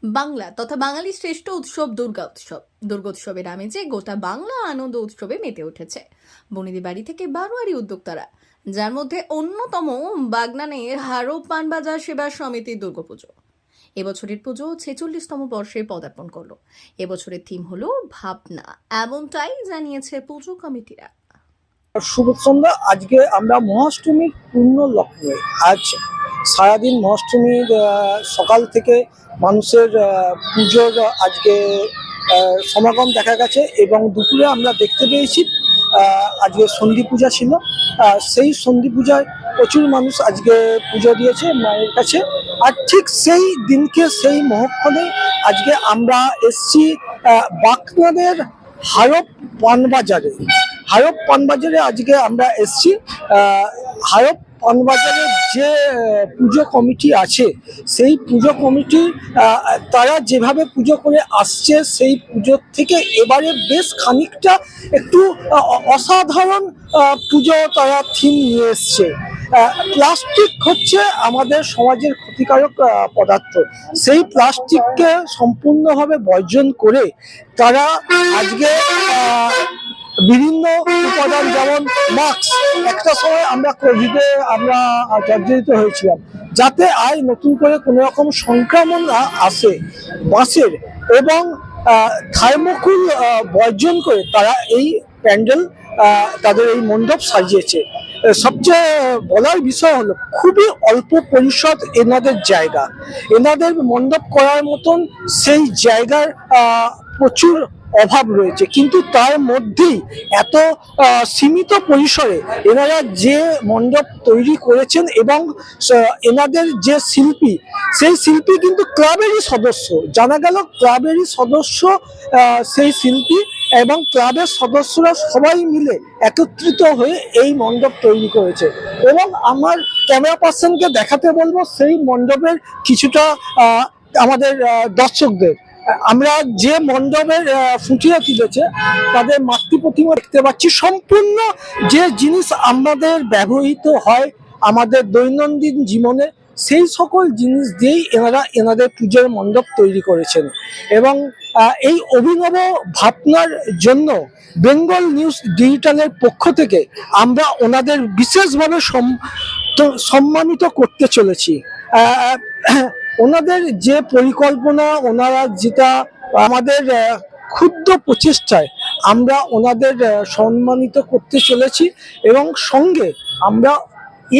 বাংলা তথা বাঙালির শ্রেষ্ঠ উৎসব দুর্গোৎসবের আমেজে গোটা বাংলা আনন্দ উৎসবে মেতে উঠেছে বনেদি বাড়ি থেকে বারোয়ারি উদ্যোক্তারা, যার মধ্যে অন্যতম বাগনানের হারো পানবাজার সেবা সমিতির দুর্গাপুজো। এবছরের পুজো 46তম বর্ষে পদার্পণ করলো। এবছরের থিম হলো ভাবনা, এমনটাই জানিয়েছে পুজো কমিটিরা। শুভ সন্ধ্যা। আজকে আমরা মহাষ্টমীর পূর্ণ লগ্নে, আজ সারাদিন মহাষ্টমীর সকাল থেকে মানুষের পুজোর আজকে সমাগম দেখা গেছে এবং দুপুরে আমরা দেখতে পেয়েছি আজকে সন্ধি পূজা ছিল। সেই সন্ধি পূজায় প্রচুর মানুষ আজকে পুজো দিয়েছে মায়ের কাছে। আর ঠিক সেই দিনকে সেই মহক্ষণে আজকে আমরা এসছি বাগনানের হারপ পানবাজারে। হারপ পানবাজারে আজকে আমরা এসছি। হারপ পানবাজারের যে পুজো কমিটি আছে, সেই পুজো কমিটি তারা যেভাবে পুজো করে আসছে, সেই পুজোর থেকে এবারে বেশ খানিকটা একটু অসাধারণ পুজো তারা থিম নিয়ে এসছে। প্লাস্টিক হচ্ছে আমাদের সমাজের ক্ষতিকারক পদার্থ। সেই প্লাস্টিককে সম্পূর্ণভাবে বর্জন করে তারা আজকে বিভিন্ন উপাদান, যেমন মাস্ক, একটা সময় আমরা কোভিডে আমরা জর্জরিত হয়েছিলাম, যাতে আর নতুন করে কোনো রকম সংক্রমণ না আসে, বাঁশের এবং থার্মোকুল বর্জন করে তারা এই প্যান্ডেল, তাদের এই মণ্ডপ সাজিয়েছে। সবচেয়ে বলার বিষয় হলো খুবই অল্প পরিসর এনাদের জায়গা, এনাদের মণ্ডপ করার মতন সেই জায়গার প্রচুর অভাব রয়েছে, কিন্তু তার মধ্যেই এত সীমিত পরিসরে এনারা যে মণ্ডপ তৈরি করেছেন এবং এনাদের যে শিল্পী, সেই শিল্পী কিন্তু ক্লাবেরই সদস্য। জানা গেল ক্লাবেরই সদস্য সেই শিল্পী এবং ক্লাবের সদস্যরা সবাই মিলে একত্রিত হয়ে এই মণ্ডপ তৈরি করেছে। এবং আমার ক্যামেরা পার্সনকে দেখাতে বলবো সেই মণ্ডপের কিছুটা আমাদের দর্শকদের। আমরা যে মণ্ডপের ফুটিয়ে তুলেছে তাদের মাতৃ প্রতিমা দেখতে পাচ্ছি। সম্পূর্ণ যে জিনিস আমাদের ব্যবহৃত হয় আমাদের দৈনন্দিন জীবনে, সেই সকল জিনিস দিয়েই এনারা এনাদের পুজোর মণ্ডপ তৈরি করেছেন। এবং এই অভিনব ভাবনার জন্য বেঙ্গল নিউজ ডিজিটালের পক্ষ থেকে আমরা ওনাদের বিশেষভাবে সম্মানিত করতে চলেছি। ওনাদের যে পরিকল্পনা, ওনারা যেটা আমাদের ক্ষুদ্র প্রচেষ্টায় আমরা ওনাদের সম্মানিত করতে চলেছি। এবং সঙ্গে আমরা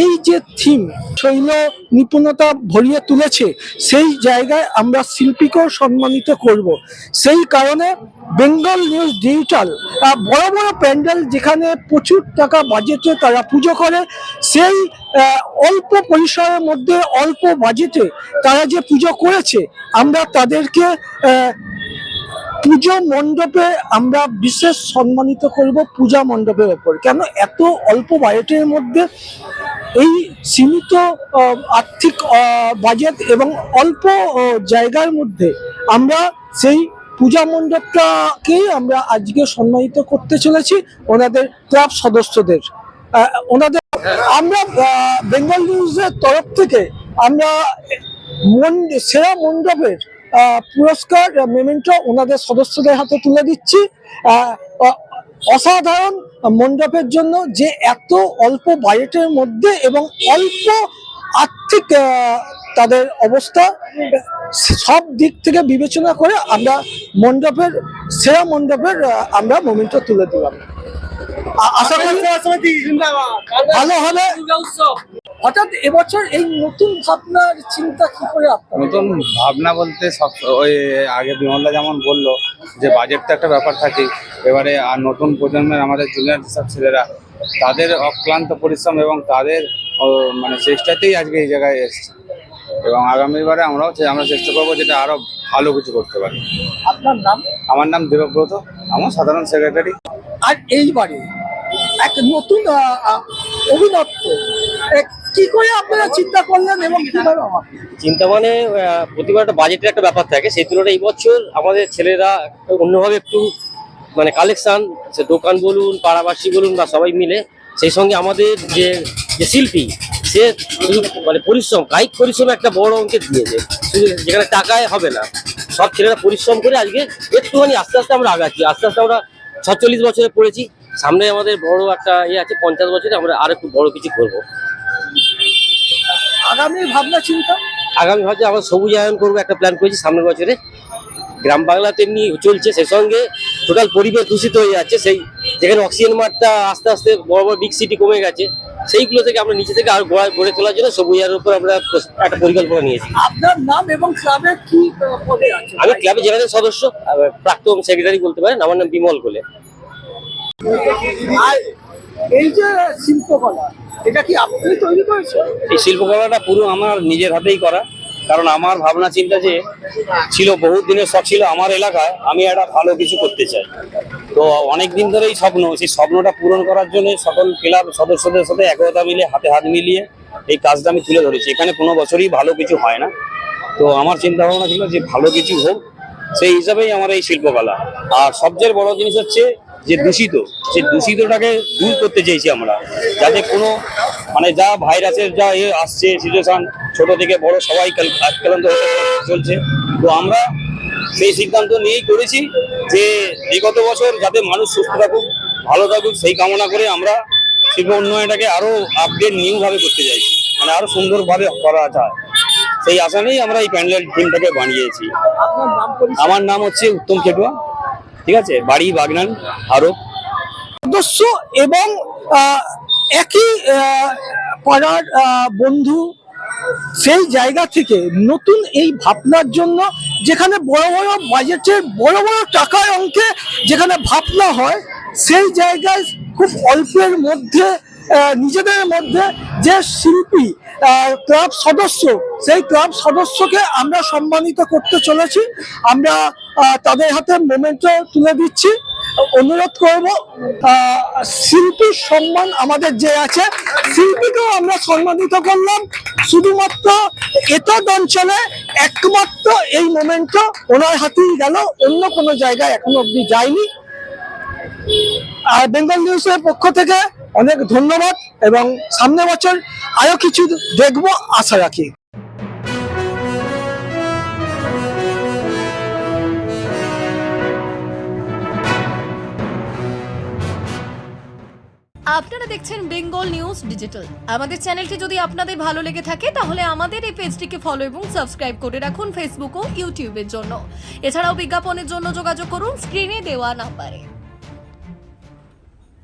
এই যে থিম শৈল নিপুণতা ভরিয়ে তুলেছে, সেই জায়গায় আমরা শিল্পীকেও সম্মানিত করব। সেই কারণে বেঙ্গল নিউজ ডিজিটাল বড় বড় প্যান্ডেল, যেখানে প্রচুর টাকা বাজেটে তারা পুজো করে, সেই অল্প পরিসরের মধ্যে অল্প বাজেটে তারা যে পুজো করেছে, আমরা তাদেরকে পূজা মণ্ডপে আমরা বিশেষ সম্মানিত করব। পূজা মণ্ডপের ওপর কেন এত অল্প বাজেটের মধ্যে, এই সীমিত আর্থিক বাজেট এবং অল্প জায়গার মধ্যে আমরা সেই পূজা মণ্ডপটাকেই আমরা আজকে সম্মানিত করতে চলেছি ওনাদের ক্লাব সদস্যদের। ওনাদের আমরা বেঙ্গল নিউজের তরফ থেকে আমরা সেরা মণ্ডপের পুরস্কার মেমেন্টো ওনাদের সদস্যদের হাতে তুলে দিচ্ছি। অসাধারণ মণ্ডপের জন্য, যে এত অল্প বাজেটের মধ্যে এবং অল্প আর্থিক তাদের অবস্থা, সব দিক থেকে বিবেচনা করে আমরা মণ্ডপের সেরা মণ্ডপের আমরা মোমেন্টো তুলে দিলাম। আশা করি ভালো হবে। হঠাৎ এবছর এই নতুন ভাবনার চিন্তা কি করে আপনার? নতুন ভাবনা বলতে সব ওই আগে বিমলদা যেমন বললো যে বাজেটটা একটা ব্যাপার থাকে, এবারে আর নতুন প্রজন্মের আমাদের জুনিয়র যেসব ছেলেরা, তাদের অক্লান্ত পরিশ্রম এবং তাদের মানে চেষ্টাতেই আজকে এই জায়গায় এসছে। এবং আগামীবারে আমরা চেষ্টা করবো যেটা আরো ভালো কিছু করতে পারি। আপনার নাম? আমার নাম দেবব্রত, আমার সাধারণ সেক্রেটারি। আর এইবারে এক নতুন অভিনত্ব কি করে আপনারা চিন্তা করলেন এবং কিভাবে? চিন্তা মানে প্রতিবার একটা বাজেটের একটা ব্যাপার থাকে, সেই তুলনায় এই বছর আমাদের ছেলেরা অন্যভাবে একটু মানে কালেকশন, সে দোকান বলুন, পাড়াবাসী বলুন বা সবাই মিলে, সেই সঙ্গে আমাদের যে শিল্পী, সে শুধু মানে পরিশ্রম, কায়িক পরিশ্রম একটা বড় অঙ্কের দিয়েছে, শুধু যেখানে টাকায় হবে না, সব ছেলেরা পরিশ্রম করে আজকে একটুখানি আস্তে আস্তে আমরা আগাচ্ছি। আস্তে আস্তে আমরা 46 বছরে পড়েছি, সামনে আমাদের বড় একটা আছে 50 বছরে আমরা আর একটু বড় কিছু করবো। আগামী ভাবনা চিন্তা? আগামী ভাবছি আমরা সবুজায়ন করবো, একটা প্ল্যান করেছি সামনের বছরে। গ্রাম বাংলা তেমনি চলছে, সেই সঙ্গে টোটাল পরিবেশ দূষিত হয়ে যাচ্ছে, সেই যেখানে অক্সিজেন মাত্রা আস্তে আস্তে বড় বড় বিগ সিটি কমে গেছে, সেইগুলো থেকে আমরা নিচে থেকে আরো গড়ে তোলার জন্য সবুজায়নের উপর আমরা একটা পরিকল্পনা নিয়েছি। আপনার নাম এবং ক্লাবের কি পদে আছে? আমি ক্লাবে জেনারেল সদস্য, প্রাক্তন সেক্রেটারি বলতে পারেন। আমার নাম বিমল কোলে। আর এই যে শিল্পকলা, এটা কি আপনি তৈরি করেছেন? এই শিল্পকলাটা পুরো আমার নিজের হাতেই করা, কারণ আমার ভাবনা চিন্তা যে ছিল, বহুত দিনের শখ ছিল আমার এলাকায় আমি একটা ভালো কিছু করতে চাই। তো অনেক দিন ধরেই স্বপ্ন, সেই স্বপ্নটা পূরণ করার জন্য সকল ক্লাব সদস্যদের সাথে একতা মিলে হাতে হাত মিলিয়ে এই কাজটা আমি তুলে ধরেছি। এখানে কোনো বছরই ভালো কিছু হয় না, তো আমার চিন্তা ভাবনা ছিল যে ভালো কিছু হোক, সেই হিসাবেই আমার এই শিল্পকলা। আর সবচেয়ে বড় জিনিস হচ্ছে যে দূষিত, সেই দূষিতটাকে দূর করতে চেয়েছি আমরা, যাতে কোনো মানে যা ভাইরাসের যা আসছে সিচুয়েশন, ছোট থেকে বড় সবাই আক্রান্ত হতে চলছে। তো আমরা সেই সিদ্ধান্ত নিয়েই করেছি যে বিগত বছর যাতে মানুষ সুস্থ থাকুক, ভালো থাকুক, সেই কামনা করে আমরা শিল্প উন্নয়নটাকে আরো আপডেট নিউ ভাবে করতে চাইছি, মানে আরো সুন্দরভাবে করা যায়, সেই আশা নিয়েই আমরা এই প্যান্ডেল টিমটাকে বানিয়েছি। আপনার নাম পরিচয়? আমার নাম হচ্ছে উত্তম খেটুয়া, ঠিক আছে, বাড়ি বাগনান আরো। সদস্য এবং একই পাড়ার বন্ধু, সেই জায়গা থেকে নতুন এই ভাবনার জন্য, যেখানে বড় বড় বাজেটের বড় বড় টাকার অঙ্কে যেখানে ভাবনা হয়, সেই জায়গায় খুব অল্পের মধ্যে নিজেদের মধ্যে যে শিল্পী ক্লাব সদস্য, সেই ক্লাব সদস্যকে আমরা সম্মানিত করতে চলেছি। আমরা তাদের হাতে মোমেন্টো তুলে দিচ্ছি। অনুরোধ করব, শিল্পীর সম্মান আমাদের যে আছে, শিল্পীকেও আমরা সম্মানিত করলাম। শুধুমাত্র এটা অঞ্চলে একমাত্র এই মোমেন্টটা ওনার হাতেই গেল, অন্য কোনো জায়গায় এখনো অব্দি যায়নি। আর বেঙ্গল নিউজের পক্ষ থেকে অনেক ধন্যবাদ, এবং সামনের বছর আরো কিছু দেখবো আশা রাখি। আপনারা দেখছেন বেঙ্গল নিউজ ডিজিটাল। আমাদের চ্যানেলটি যদি আপনাদের ভালো লেগে থাকে তাহলে আমাদের এই পেজটিকে ফলো এবং সাবস্ক্রাইব করে রাখুন ফেসবুক ও ইউটিউবের জন্য। এছাড়াও বিজ্ঞাপনের জন্য যোগাযোগ করুন স্ক্রিনে দেওয়া নাম্বারে।